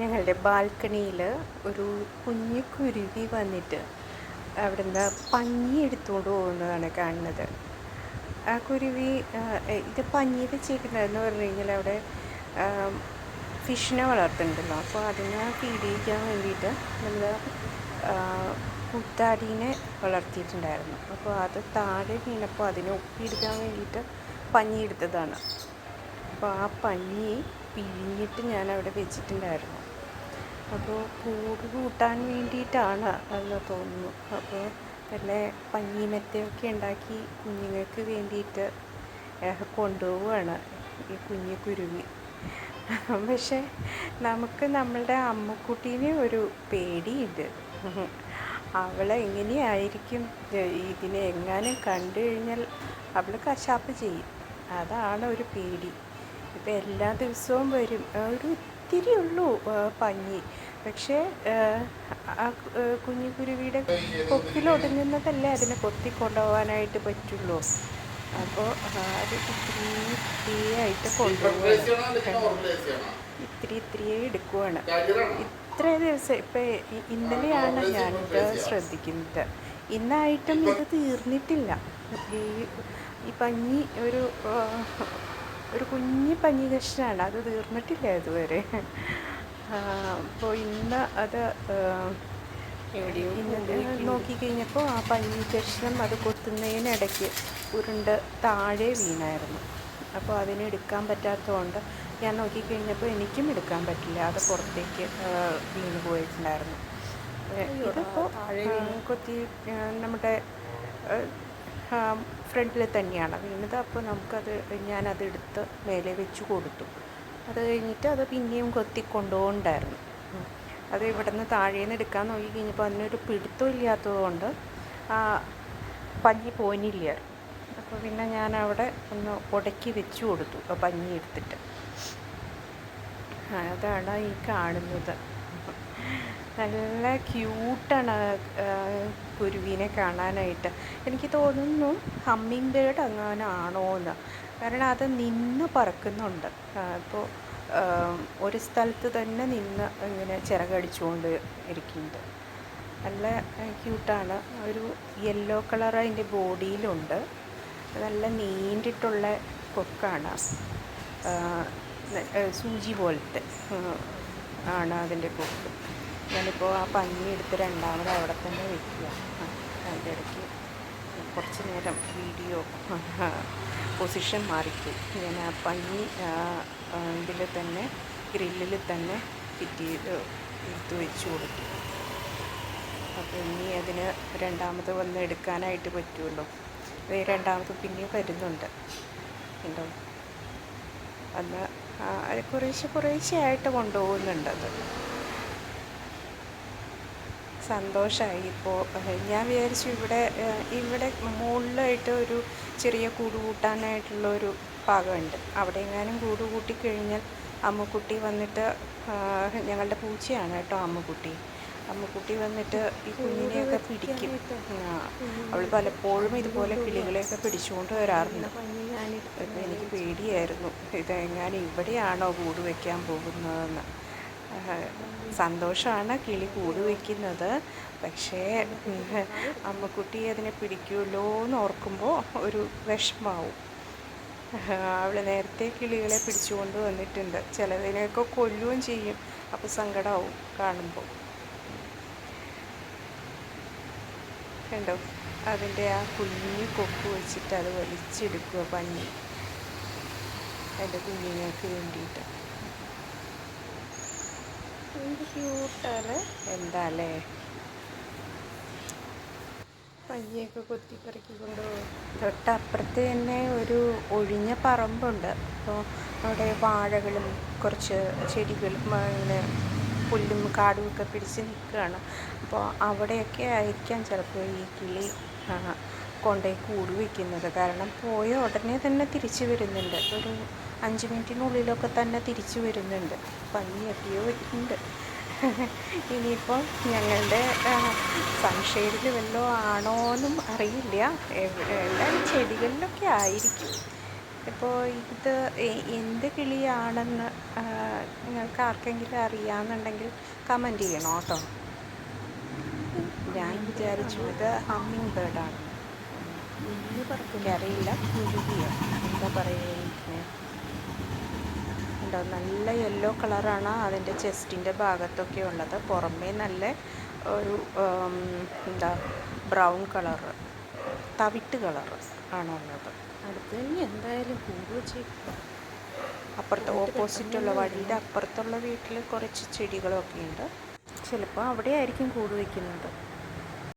ഞങ്ങളുടെ ബാൽക്കണിയിൽ ഒരു കുഞ്ഞു കുരുവി വന്നിട്ട് അവിടുന്ന് പഞ്ഞി എടുത്തുകൊണ്ട് പോകുന്നതാണ് കാണുന്നത്. ആ കുരുവി ഇത് പഞ്ഞി വെച്ചേക്കുന്നതെന്ന് പറഞ്ഞു കഴിഞ്ഞാൽ അവിടെ ഫിഷിനെ വളർത്തുന്നുണ്ടല്ലോ, അപ്പോൾ അതിനെ ഫീഡ് ചെയ്യിക്കാൻ വേണ്ടിയിട്ട് നമ്മൾ കുത്താടീനെ വളർത്തിയിട്ടുണ്ടായിരുന്നു. അപ്പോൾ അത് താഴെ വീണപ്പോൾ അതിനെ ഒപ്പിയെടുക്കാൻ വേണ്ടിയിട്ട് പഞ്ഞി എടുത്തതാണ്. അപ്പോൾ ആ പഞ്ഞി പിഴിഞ്ഞിട്ട് ഞാൻ അവിടെ വെച്ചിട്ടുണ്ടായിരുന്നു. അപ്പോൾ കൂട് കൂട്ടാൻ വേണ്ടിയിട്ടാണ് എന്ന് തോന്നുന്നു. അപ്പോൾ നല്ല പഞ്ഞി മെത്തയൊക്കെ ഉണ്ടാക്കി കുഞ്ഞുങ്ങൾക്ക് വേണ്ടിയിട്ട് കൊണ്ടുപോവുകയാണ് ഈ കുഞ്ഞു കുരുവി. പക്ഷേ നമുക്ക് നമ്മളുടെ അമ്മുക്കുട്ടീനെ ഒരു പേടിയുണ്ട്. അവളെ എങ്ങനെയായിരിക്കും ഇതിനെ എങ്ങാനും കണ്ടു കഴിഞ്ഞാൽ അവൾ കശാപ്പ് ചെയ്യും. അതാണ് ഒരു പേടി. ഇപ്പം എല്ലാ ദിവസവും വരും. ഒരു ഇത്തിരി ഉള്ളൂ പഞ്ഞി, പക്ഷേ ആ കുഞ്ഞു കുരുവിയുടെ കൊക്കിലൊതുങ്ങുന്നതല്ലേ അതിനെ കൊത്തിക്കൊണ്ടുപോകാനായിട്ട് പറ്റുള്ളൂ. അപ്പോൾ അത് ഇത്തിരിയായിട്ട് കൊണ്ടുപോവുകയാണ്, ഇത്തിരിയേ എടുക്കുവാണ്. ഇത്ര ദിവസം ഇപ്പം ഇന്നലെയാണ് ഞാനിത് ശ്രദ്ധിക്കുന്നത്. ഇന്നായിട്ടും ഇത് തീർന്നിട്ടില്ല. ഈ പഞ്ഞി ഒരു കുഞ്ഞി പഞ്ഞി കഷ്ണമാണ്, അത് തീർന്നിട്ടില്ല ഇതുവരെ. അപ്പോൾ ഇന്ന് അത് ഇന്ന് നോക്കിക്കഴിഞ്ഞപ്പോൾ ആ പഞ്ഞി കഷ്ണം അത് കൊത്തുന്നതിനിടയ്ക്ക് ഉരുണ്ട് താഴെ വീണായിരുന്നു. അപ്പോൾ അതിനെടുക്കാൻ പറ്റാത്തതുകൊണ്ട് ഞാൻ നോക്കിക്കഴിഞ്ഞപ്പോൾ എനിക്കും എടുക്കാൻ പറ്റില്ല, അത് പുറത്തേക്ക് വീണ് പോയിട്ടുണ്ടായിരുന്നു. ഇതിപ്പോൾ കൊത്തി നമ്മുടെ ഫ്രണ്ടിൽ തന്നെയാണ് വീണത്. അപ്പോൾ ഞാനതെടുത്ത് മേലെ വെച്ച് കൊടുത്തു. അത് കഴിഞ്ഞിട്ട് അത് പിന്നെയും കൊത്തിക്കൊണ്ടുപോകുന്നുണ്ടായിരുന്നു. അത് ഇവിടെ നിന്ന് താഴേന്ന് എടുക്കാൻ നോക്കി കഴിഞ്ഞപ്പോൾ അതിനൊരു പിടുത്തം ഇല്ലാത്തതുകൊണ്ട് പഞ്ഞി പോനില്ല. അപ്പോൾ പിന്നെ ഞാൻ അവിടെ ഒന്ന് ഉടക്കി വെച്ച് കൊടുത്തു പഞ്ഞി എടുത്തിട്ട്. അതാണ് ഈ കാണുന്നത്. നല്ല ക്യൂട്ടാണ് കുരുവിനെ കാണാനായിട്ട്. എനിക്ക് തോന്നുന്നു ഹമ്മിങ് ബേർഡ് അങ്ങനാണോ എന്ന്. കാരണം അത് നിന്ന് പറക്കുന്നുണ്ട്. ഇപ്പോൾ ഒരു സ്ഥലത്ത് തന്നെ നിന്ന് ഇങ്ങനെ ചിറകടിച്ചുകൊണ്ട് ഇരിക്കുന്നുണ്ട്. നല്ല ക്യൂട്ടാണ്. ഒരു യെല്ലോ കളർ അതിൻ്റെ ബോഡിയിലുണ്ട്. നല്ല നീണ്ടിട്ടുള്ള കൊക്കാണ്, സൂചി പോലത്തെ ആണ് അതിൻ്റെ കൊക്ക്. ഞാനിപ്പോൾ ആ പഞ്ഞി എടുത്ത് രണ്ടാമത് അവിടെ തന്നെ വയ്ക്കുക. അതിൻ്റെ ഇടയ്ക്ക് കുറച്ച് നേരം വീഡിയോ പൊസിഷൻ മാറിപ്പോയി. ഞാൻ ആ പഞ്ഞി ഇതിൽ തന്നെ ഗ്രില്ലിൽ തന്നെ ഫിറ്റ് ചെയ്ത് എടുത്ത് വെച്ച് കൊടുത്തു. അപ്പോൾ ഇനി അതിന് രണ്ടാമത് വന്ന് എടുക്കാനായിട്ട് പറ്റുമല്ലോ. രണ്ടാമത് പിന്നെയും വരുന്നുണ്ട് ഉണ്ടോ. അന്ന് അത് കുറേശ്ശെയായിട്ട് കൊണ്ടുപോകുന്നുണ്ട്. അത് സന്തോഷമായി. ഇപ്പോൾ ഞാൻ വിചാരിച്ചു ഇവിടെ മുകളിലായിട്ട് ഒരു ചെറിയ കൂട് കൂട്ടാനായിട്ടുള്ളൊരു ഭാഗമുണ്ട്. അവിടെ എങ്ങാനും കൂട് കൂട്ടിക്കഴിഞ്ഞാൽ അമ്മുക്കുട്ടി വന്നിട്ട്, ഞങ്ങളുടെ പൂച്ചയാണ് കേട്ടോ അമ്മുക്കുട്ടി വന്നിട്ട് ഈ കുഞ്ഞിനെയൊക്കെ പിടിക്കും. അവൾ പലപ്പോഴും ഇതുപോലെ കിളികളെയൊക്കെ പിടിച്ചുകൊണ്ട് വരാറുണ്ട്. ഇപ്പം എനിക്ക് പേടിയായിരുന്നു, ഇതെങ്ങാനും ഇവിടെയാണോ കൂട് വയ്ക്കാൻ പോകുന്നതെന്ന്. സന്തോഷമാണ് കിളി കൂട് വയ്ക്കുന്നത്, പക്ഷേ അമ്മുക്കുട്ടി അതിനെ പിടിക്കുമല്ലോ എന്ന് ഓർക്കുമ്പോൾ ഒരു വിഷമാവും. അവൾ നേരത്തെ കിളികളെ പിടിച്ചുകൊണ്ട് വന്നിട്ടുണ്ട്. ചിലതിനെയൊക്കെ കൊല്ലുകയും ചെയ്യും. അപ്പോൾ സങ്കടമാവും കാണുമ്പോൾ. കണ്ടോ, അതിൻ്റെ ആ കുഞ്ഞു കൊക്ക് വെച്ചിട്ട് അത് വലിച്ചെടുക്കുക പഞ്ഞി അതിൻ്റെ കുഞ്ഞുങ്ങൾക്ക് വേണ്ടിയിട്ട്. എന്ത് ക്യൂട്ടാണ്, എന്താ അല്ലേ. പഞ്ഞിയൊക്കെ കൊത്തിപ്പറിക്കൊണ്ട് തൊട്ടപ്പുറത്ത് തന്നെ ഒരു ഒഴിഞ്ഞ പറമ്പുണ്ട്. അപ്പോൾ അവിടെ വാഴകളും കുറച്ച് ചെടികളും അങ്ങനെ പുല്ലും കാടും ഒക്കെ പിടിച്ച് നിൽക്കുകയാണ്. അപ്പോൾ അവിടെയൊക്കെ ആയിരിക്കാം ചിലപ്പോൾ ഈ കിളി കൊണ്ടുപോയി കൂട് വയ്ക്കുന്നത്. കാരണം പോയ ഉടനെ തന്നെ തിരിച്ചു വരുന്നുണ്ട്. ഒരു 5 മിനിറ്റിനുള്ളിലൊക്കെ തന്നെ തിരിച്ചു വരുന്നുണ്ട്. പഞ്ഞി എത്തിയോ വരുന്നുണ്ട്. ഇനിയിപ്പോൾ ഞങ്ങളുടെ സൺഷെയ്ഡിൽ വല്ലതും ആണോയെന്നും അറിയില്ല. എല്ലാവരും ചെടികളിലൊക്കെ ആയിരിക്കും. ഇപ്പോൾ ഇത് എന്ത് കിളിയാണെന്ന് നിങ്ങൾക്ക് ആർക്കെങ്കിലും അറിയാമെന്നുണ്ടെങ്കിൽ കമൻറ്റ് ചെയ്യണം കേട്ടോ. ഞാൻ വിചാരിച്ചു ഇത് ഹമ്മിങ് ബേർഡാണ്. എനിക്കറിയില്ല, കുരുവിയോ എന്താ പറയുക. ഉണ്ടോ, നല്ല യെല്ലോ കളറാണ് അതിൻ്റെ ചെസ്റ്റിൻ്റെ ഭാഗത്തൊക്കെ ഉള്ളത്. പുറമേ നല്ല ഒരു എന്താ ബ്രൗൺ കളറ്, തവിട്ട് കളറ് ആണുള്ളത്. അടുത്ത് ഇനി എന്തായാലും കൂട് വെച്ചേക്കും. അപ്പുറത്ത് ഓപ്പോസിറ്റുള്ള വഴിയുടെ അപ്പുറത്തുള്ള വീട്ടിൽ കുറച്ച് ചെടികളൊക്കെ ഉണ്ട്. ചിലപ്പോൾ അവിടെ ആയിരിക്കും കൂട് വയ്ക്കുന്നത്.